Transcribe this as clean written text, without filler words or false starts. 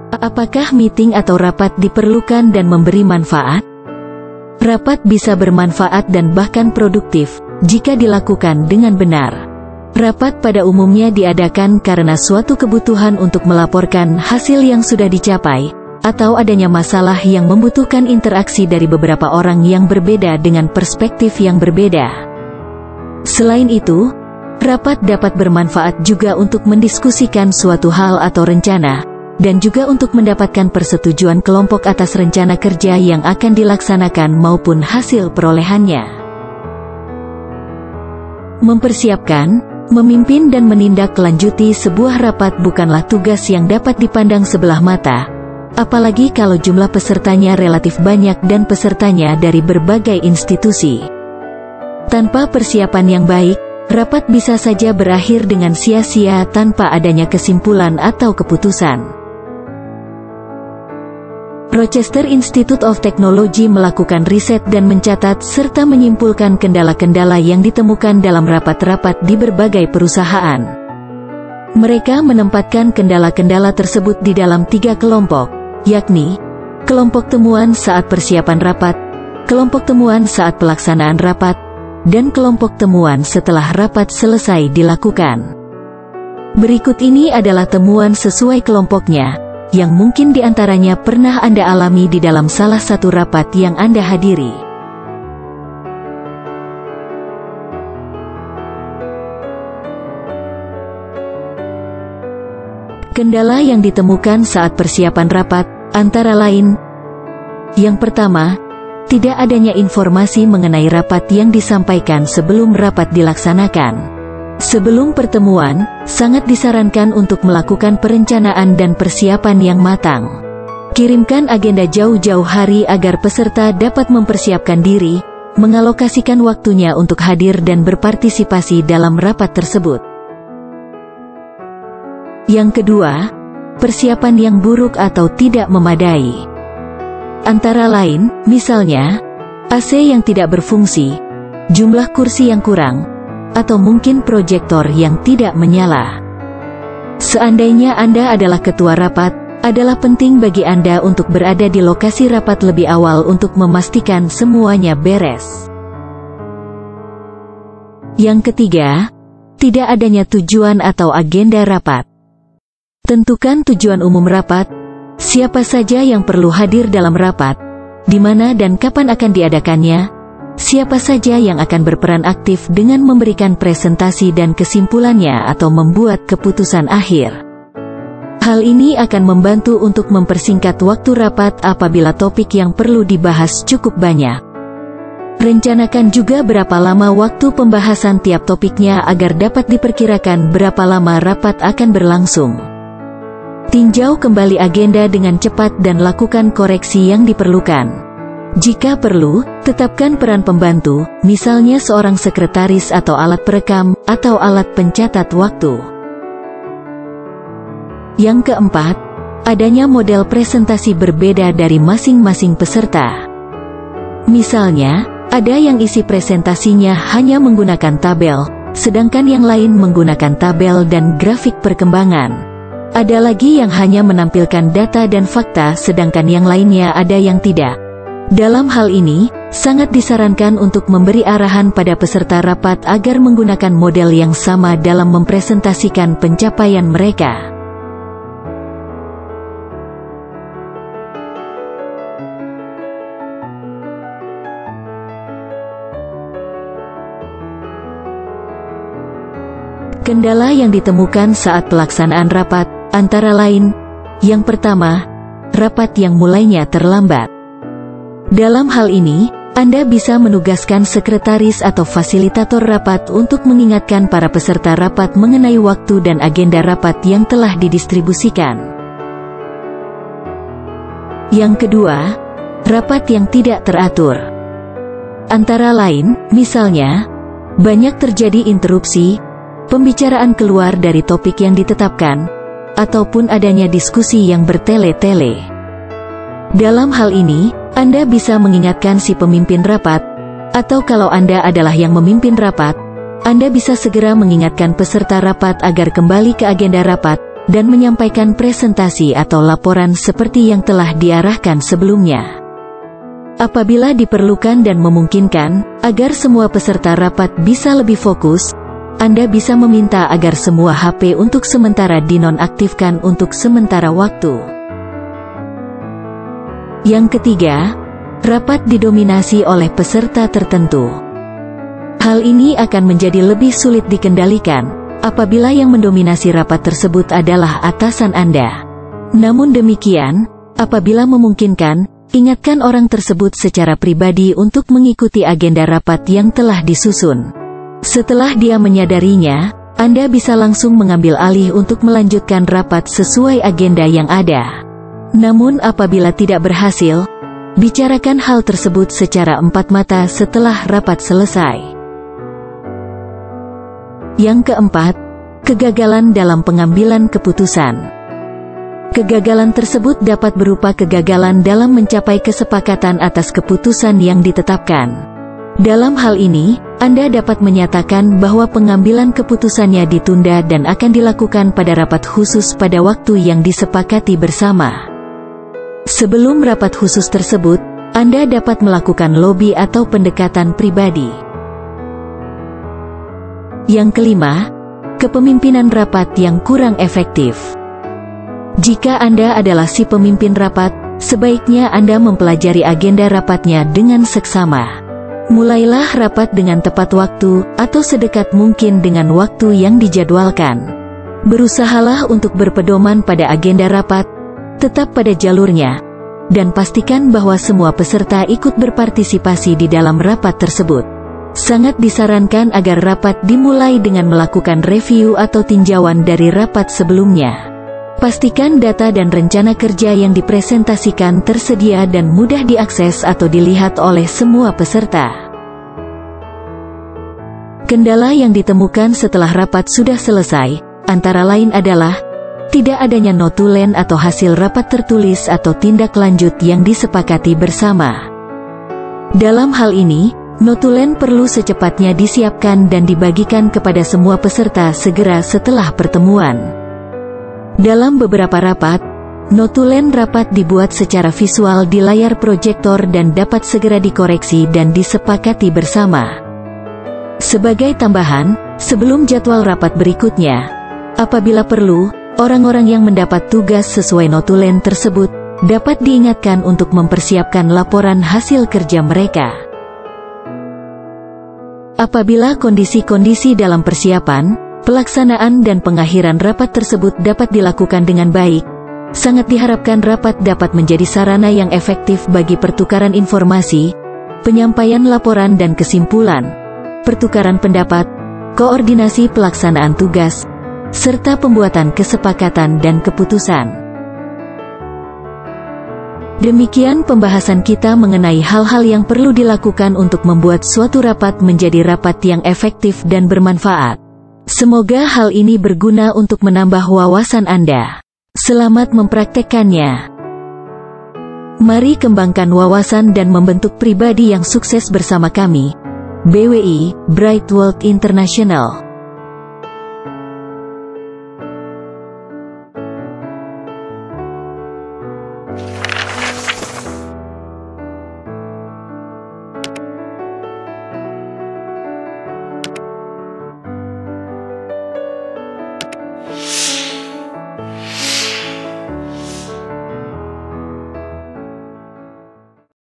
Apakah meeting atau rapat diperlukan dan memberi manfaat? Rapat bisa bermanfaat dan bahkan produktif jika dilakukan dengan benar. Rapat pada umumnya diadakan karena suatu kebutuhan untuk melaporkan hasil yang sudah dicapai, atau adanya masalah yang membutuhkan interaksi dari beberapa orang yang berbeda dengan perspektif yang berbeda. Selain itu, rapat dapat bermanfaat juga untuk mendiskusikan suatu hal atau rencana, dan juga untuk mendapatkan persetujuan kelompok atas rencana kerja yang akan dilaksanakan maupun hasil perolehannya. Mempersiapkan, memimpin dan menindaklanjuti sebuah rapat bukanlah tugas yang dapat dipandang sebelah mata, apalagi kalau jumlah pesertanya relatif banyak dan pesertanya dari berbagai institusi. Tanpa persiapan yang baik, rapat bisa saja berakhir dengan sia-sia tanpa adanya kesimpulan atau keputusan. Rochester Institute of Technology melakukan riset dan mencatat serta menyimpulkan kendala-kendala yang ditemukan dalam rapat-rapat di berbagai perusahaan. Mereka menempatkan kendala-kendala tersebut di dalam 3 kelompok, yakni kelompok temuan saat persiapan rapat, kelompok temuan saat pelaksanaan rapat, dan kelompok temuan setelah rapat selesai dilakukan. Berikut ini adalah temuan sesuai kelompoknya, yang mungkin diantaranya pernah Anda alami di dalam salah satu rapat yang Anda hadiri. Kendala yang ditemukan saat persiapan rapat, antara lain: yang pertama, tidak adanya informasi mengenai rapat yang disampaikan sebelum rapat dilaksanakan. Sebelum pertemuan, sangat disarankan untuk melakukan perencanaan dan persiapan yang matang. Kirimkan agenda jauh-jauh hari agar peserta dapat mempersiapkan diri, mengalokasikan waktunya untuk hadir dan berpartisipasi dalam rapat tersebut. Yang kedua, persiapan yang buruk atau tidak memadai. Antara lain, misalnya, AC yang tidak berfungsi, jumlah kursi yang kurang, atau mungkin proyektor yang tidak menyala. Seandainya Anda adalah ketua rapat, adalah penting bagi Anda untuk berada di lokasi rapat lebih awal untuk memastikan semuanya beres. Yang ketiga, tidak adanya tujuan atau agenda rapat. Tentukan tujuan umum rapat, siapa saja yang perlu hadir dalam rapat, di mana dan kapan akan diadakannya, siapa saja yang akan berperan aktif dengan memberikan presentasi dan kesimpulannya atau membuat keputusan akhir. Hal ini akan membantu untuk mempersingkat waktu rapat apabila topik yang perlu dibahas cukup banyak. Rencanakan juga berapa lama waktu pembahasan tiap topiknya agar dapat diperkirakan berapa lama rapat akan berlangsung. Tinjau kembali agenda dengan cepat dan lakukan koreksi yang diperlukan. Jika perlu, tetapkan peran pembantu, misalnya seorang sekretaris atau alat perekam, atau alat pencatat waktu. Yang keempat, adanya model presentasi berbeda dari masing-masing peserta. Misalnya, ada yang isi presentasinya hanya menggunakan tabel, sedangkan yang lain menggunakan tabel dan grafik perkembangan. Ada lagi yang hanya menampilkan data dan fakta sedangkan yang lainnya ada yang tidak. Dalam hal ini, sangat disarankan untuk memberi arahan pada peserta rapat agar menggunakan model yang sama dalam mempresentasikan pencapaian mereka. Kendala yang ditemukan saat pelaksanaan rapat, antara lain: yang pertama, rapat yang mulainya terlambat. Dalam hal ini, Anda bisa menugaskan sekretaris atau fasilitator rapat untuk mengingatkan para peserta rapat mengenai waktu dan agenda rapat yang telah didistribusikan. Yang kedua, rapat yang tidak teratur. Antara lain, misalnya, banyak terjadi interupsi, pembicaraan keluar dari topik yang ditetapkan, ataupun adanya diskusi yang bertele-tele. Dalam hal ini, Anda bisa mengingatkan si pemimpin rapat, atau kalau Anda adalah yang memimpin rapat, Anda bisa segera mengingatkan peserta rapat agar kembali ke agenda rapat, dan menyampaikan presentasi atau laporan seperti yang telah diarahkan sebelumnya. Apabila diperlukan dan memungkinkan, agar semua peserta rapat bisa lebih fokus, Anda bisa meminta agar semua HP untuk sementara dinonaktifkan untuk sementara waktu. Yang ketiga, rapat didominasi oleh peserta tertentu. Hal ini akan menjadi lebih sulit dikendalikan apabila yang mendominasi rapat tersebut adalah atasan Anda. Namun demikian, apabila memungkinkan, ingatkan orang tersebut secara pribadi untuk mengikuti agenda rapat yang telah disusun. Setelah dia menyadarinya, Anda bisa langsung mengambil alih untuk melanjutkan rapat sesuai agenda yang ada. Namun apabila tidak berhasil, bicarakan hal tersebut secara empat mata setelah rapat selesai. Yang keempat, kegagalan dalam pengambilan keputusan. Kegagalan tersebut dapat berupa kegagalan dalam mencapai kesepakatan atas keputusan yang ditetapkan. Dalam hal ini, Anda dapat menyatakan bahwa pengambilan keputusannya ditunda dan akan dilakukan pada rapat khusus pada waktu yang disepakati bersama. Sebelum rapat khusus tersebut, Anda dapat melakukan lobby atau pendekatan pribadi. Yang kelima, kepemimpinan rapat yang kurang efektif. Jika Anda adalah si pemimpin rapat, sebaiknya Anda mempelajari agenda rapatnya dengan seksama. Mulailah rapat dengan tepat waktu, atau sedekat mungkin dengan waktu yang dijadwalkan. Berusahalah untuk berpedoman pada agenda rapat, tetap pada jalurnya, dan pastikan bahwa semua peserta ikut berpartisipasi di dalam rapat tersebut. Sangat disarankan agar rapat dimulai dengan melakukan review atau tinjauan dari rapat sebelumnya. Pastikan data dan rencana kerja yang dipresentasikan tersedia dan mudah diakses atau dilihat oleh semua peserta. Kendala yang ditemukan setelah rapat sudah selesai, antara lain adalah tidak adanya notulen atau hasil rapat tertulis atau tindak lanjut yang disepakati bersama. Dalam hal ini, notulen perlu secepatnya disiapkan dan dibagikan kepada semua peserta segera setelah pertemuan. Dalam beberapa rapat, notulen rapat dibuat secara visual di layar proyektor dan dapat segera dikoreksi dan disepakati bersama. Sebagai tambahan, sebelum jadwal rapat berikutnya, apabila perlu, orang-orang yang mendapat tugas sesuai notulen tersebut dapat diingatkan untuk mempersiapkan laporan hasil kerja mereka. Apabila kondisi-kondisi dalam persiapan, pelaksanaan dan pengakhiran rapat tersebut dapat dilakukan dengan baik, sangat diharapkan rapat dapat menjadi sarana yang efektif bagi pertukaran informasi, penyampaian laporan dan kesimpulan, pertukaran pendapat, koordinasi pelaksanaan tugas, serta pembuatan kesepakatan dan keputusan. Demikian pembahasan kita mengenai hal-hal yang perlu dilakukan untuk membuat suatu rapat menjadi rapat yang efektif dan bermanfaat. Semoga hal ini berguna untuk menambah wawasan Anda. Selamat mempraktekkannya. Mari kembangkan wawasan dan membentuk pribadi yang sukses bersama kami. BWI, Bright World International.